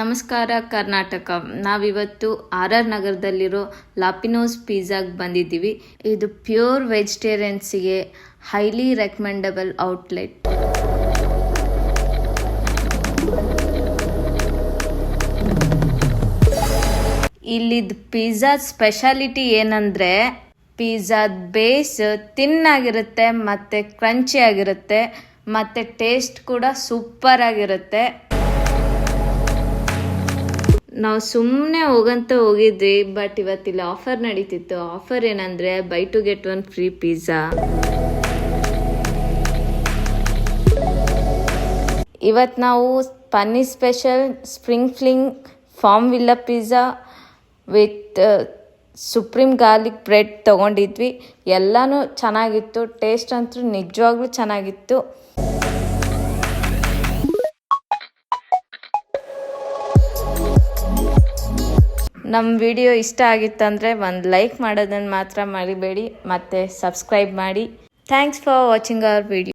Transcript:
ನಮಸ್ಕಾರ ಕರ್ನಾಟಕ. ನಾವಿವತ್ತು RR ನಗರದಲ್ಲಿರೋ lapinoz ಪಿಜ್ಜಾಗೆ ಬಂದಿದ್ದೀವಿ. ಇದು ಪ್ಯೂರ್ ವೆಜಿಟೇರಿಯನ್ಸ್ಗೆ ಹೈಲಿ ರೆಕಮೆಂಡಬಲ್ ಔಟ್ಲೆಟ್. ಇಲ್ಲಿದ್ದು ಪಿಜ್ಜಾ ಸ್ಪೆಷಾಲಿಟಿ ಏನಂದರೆ ಪಿಜ್ಜಾದ ಬೇಸ್ ತಿನ್ನಾಗಿರುತ್ತೆ ಮತ್ತು ಕ್ರಂಚಿ ಆಗಿರುತ್ತೆ ಮತ್ತು ಟೇಸ್ಟ್ ಕೂಡ ಸೂಪರ್ ಆಗಿರುತ್ತೆ. ನಾವು ಸುಮ್ಮನೆ ಹೋಗಿದ್ವಿ, ಬಟ್ ಇವತ್ತಿಲ್ಲಿ ಆಫರ್ ನಡೀತಿತ್ತು. ಆಫರ್ ಏನಂದರೆ buy two get one free pizza. ಇವತ್ತು ನಾವು paneer special spring fling farm villa pizza with supreme garlic bread ತೊಗೊಂಡಿದ್ವಿ. ಎಲ್ಲನೂ ಚೆನ್ನಾಗಿತ್ತು, ಟೇಸ್ಟ್ ಅಂತೂ ನಿಜವಾಗ್ಲೂ ಚೆನ್ನಾಗಿತ್ತು. ನಮ್ಮ ವಿಡಿಯೋ ಇಷ್ಟ ಆಗಿತ್ತಂದರೆ ಒಂದು ಲೈಕ್ ಮಾಡೋದನ್ನು ಮಾತ್ರ ಮರಿಬೇಡಿ, ಮತ್ತು ಸಬ್ಸ್ಕ್ರೈಬ್ ಮಾಡಿ. Thanks for watching our video.